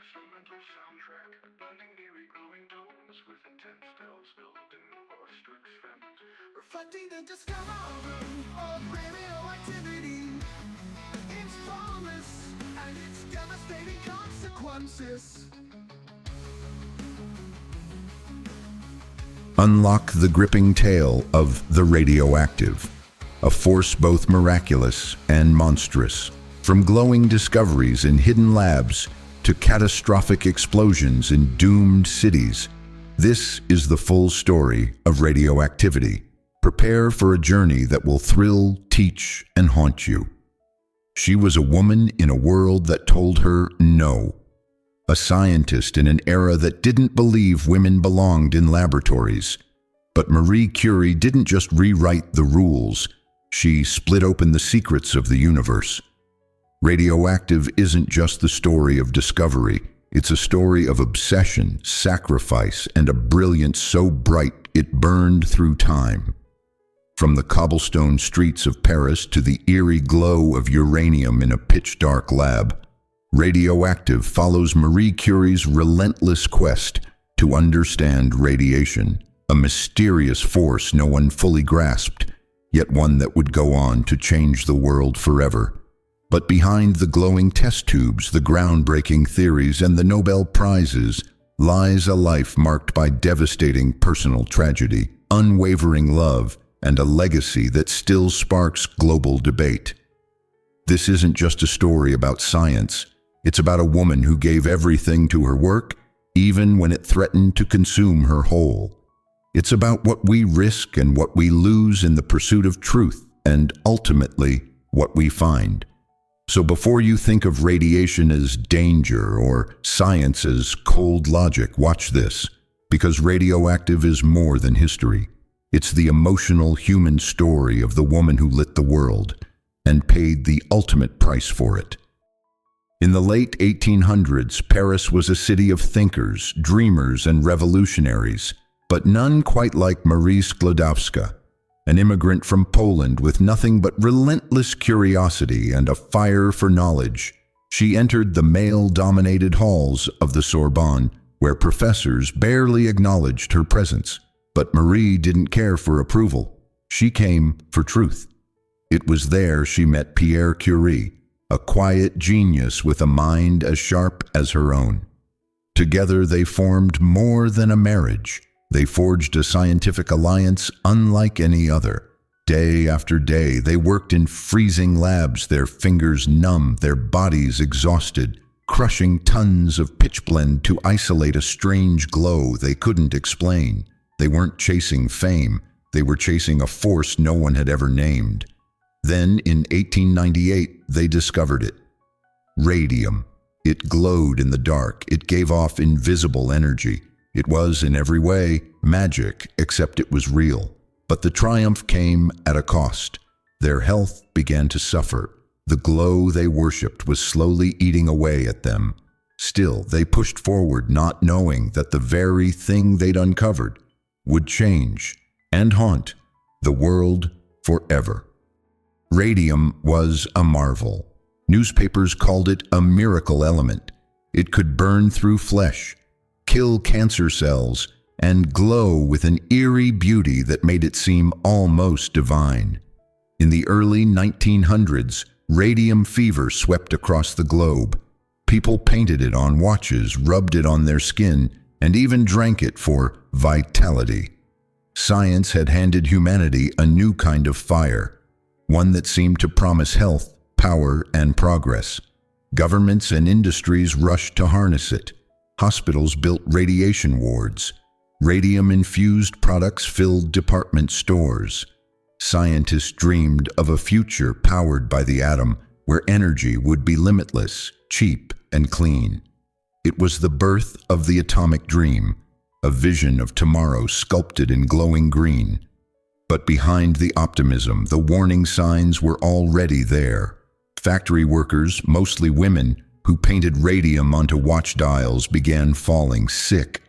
instrumental soundtrack, blending eerie glowing tones with intense bells building or strict vent. Reflecting the discovery of radioactivity, its promise and its devastating consequences. Unlock the gripping tale of the Radioactive, a force both miraculous and monstrous. From glowing discoveries in hidden labs to catastrophic explosions in doomed cities, this is the full story of radioactivity. Prepare for a journey that will thrill, teach, and haunt you. She was a woman in a world that told her no. A scientist in an era that didn't believe women belonged in laboratories. But Marie Curie didn't just rewrite the rules, she split open the secrets of the universe. Radioactive isn't just the story of discovery, it's a story of obsession, sacrifice, and a brilliance so bright it burned through time. From the cobblestone streets of Paris to the eerie glow of uranium in a pitch-dark lab, Radioactive follows Marie Curie's relentless quest to understand radiation, a mysterious force no one fully grasped, yet one that would go on to change the world forever. But behind the glowing test tubes, the groundbreaking theories, and the Nobel Prizes lies a life marked by devastating personal tragedy, unwavering love, and a legacy that still sparks global debate. This isn't just a story about science. It's about a woman who gave everything to her work, even when it threatened to consume her whole. It's about what we risk and what we lose in the pursuit of truth, and ultimately, what we find. So before you think of radiation as danger or science as cold logic, watch this, because Radioactive is more than history. It's the emotional human story of the woman who lit the world and paid the ultimate price for it. In the late 1800s, Paris was a city of thinkers, dreamers, and revolutionaries, but none quite like Marie Sklodowska, an immigrant from Poland with nothing but relentless curiosity and a fire for knowledge. She entered the male-dominated halls of the Sorbonne, where professors barely acknowledged her presence. But Marie didn't care for approval. She came for truth. It was there she met Pierre Curie, a quiet genius with a mind as sharp as her own. Together they formed more than a marriage. They forged a scientific alliance unlike any other. Day after day, they worked in freezing labs, their fingers numb, their bodies exhausted, crushing tons of pitchblende to isolate a strange glow they couldn't explain. They weren't chasing fame, they were chasing a force no one had ever named. Then, in 1898, they discovered it. Radium. It glowed in the dark, it gave off invisible energy. It was, in every way, magic, except it was real. But the triumph came at a cost. Their health began to suffer. The glow they worshipped was slowly eating away at them. Still, they pushed forward, not knowing that the very thing they'd uncovered would change and haunt the world forever. Radium was a marvel. Newspapers called it a miracle element. It could burn through flesh, kill cancer cells, and glow with an eerie beauty that made it seem almost divine. In the early 1900s, radium fever swept across the globe. People painted it on watches, rubbed it on their skin, and even drank it for vitality. Science had handed humanity a new kind of fire, one that seemed to promise health, power, and progress. Governments and industries rushed to harness it. Hospitals built radiation wards. Radium-infused products filled department stores. Scientists dreamed of a future powered by the atom, where energy would be limitless, cheap, and clean. It was the birth of the atomic dream, a vision of tomorrow sculpted in glowing green. But behind the optimism, the warning signs were already there. Factory workers, mostly women, who painted radium onto watch dials began falling sick.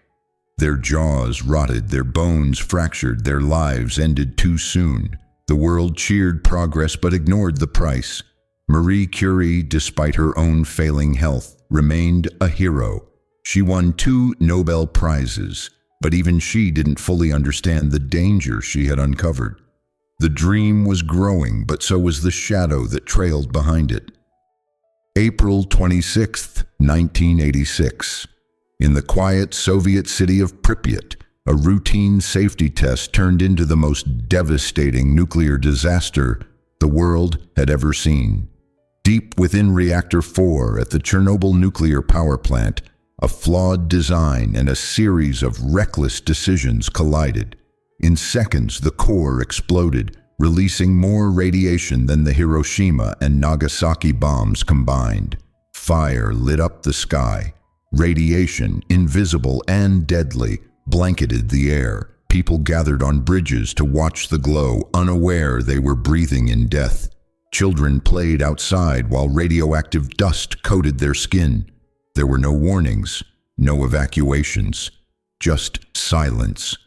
Their jaws rotted, their bones fractured, their lives ended too soon. The world cheered progress but ignored the price. Marie Curie, despite her own failing health, remained a hero. She won 2 Nobel Prizes, but even she didn't fully understand the danger she had uncovered. The dream was growing, but so was the shadow that trailed behind it. April 26, 1986. In the quiet Soviet city of Pripyat, a routine safety test turned into the most devastating nuclear disaster the world had ever seen. Deep within Reactor 4 at the Chernobyl nuclear power plant, a flawed design and a series of reckless decisions collided. In seconds, the core exploded, releasing more radiation than the Hiroshima and Nagasaki bombs combined. Fire lit up the sky. Radiation, invisible and deadly, blanketed the air. People gathered on bridges to watch the glow, unaware they were breathing in death. Children played outside while radioactive dust coated their skin. There were no warnings, no evacuations, just silence.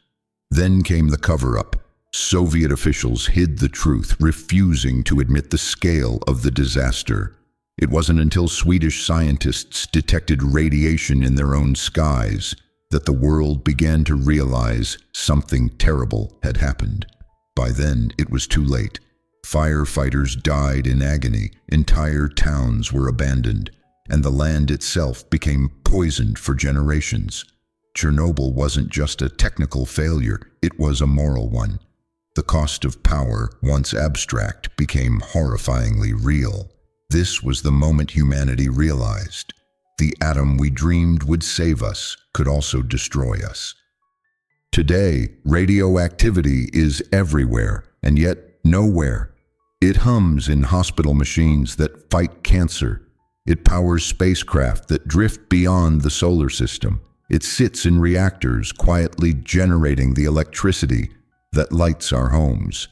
Then came the cover-up. Soviet officials hid the truth, refusing to admit the scale of the disaster. It wasn't until Swedish scientists detected radiation in their own skies that the world began to realize something terrible had happened. By then, it was too late. Firefighters died in agony, entire towns were abandoned, and the land itself became poisoned for generations. Chernobyl wasn't just a technical failure, it was a moral one. The cost of power, once abstract, became horrifyingly real. This was the moment humanity realized the atom we dreamed would save us could also destroy us. Today, radioactivity is everywhere, and yet nowhere. It hums in hospital machines that fight cancer. It powers spacecraft that drift beyond the solar system. It sits in reactors, quietly generating the electricity that lights our homes.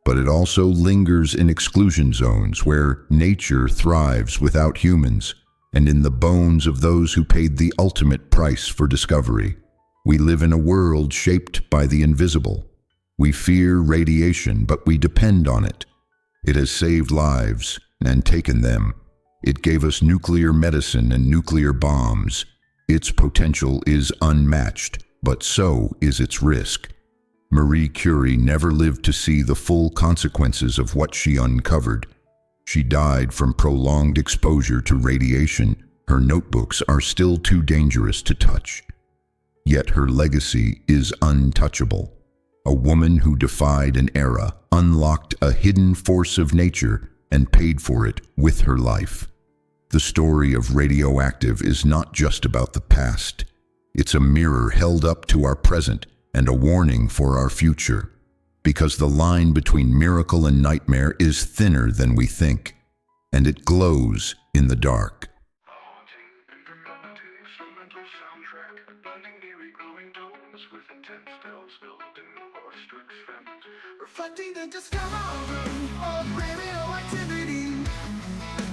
But it also lingers in exclusion zones where nature thrives without humans, and in the bones of those who paid the ultimate price for discovery. We live in a world shaped by the invisible. We fear radiation, but we depend on it. It has saved lives and taken them. It gave us nuclear medicine and nuclear bombs. Its potential is unmatched, but so is its risk. Marie Curie never lived to see the full consequences of what she uncovered. She died from prolonged exposure to radiation. Her notebooks are still too dangerous to touch. Yet her legacy is untouchable. A woman who defied an era, unlocked a hidden force of nature, and paid for it with her life. The story of Radioactive is not just about the past. It's a mirror held up to our present and a warning for our future. Because the line between miracle and nightmare is thinner than we think, and it glows in the dark. Haunting impropriety, instrumental soundtrack, blending eerie glowing tones with intense delves building orchestra experiment, reflecting the discovery of radioactivity,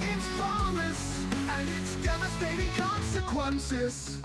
its promise and its devastating consequences.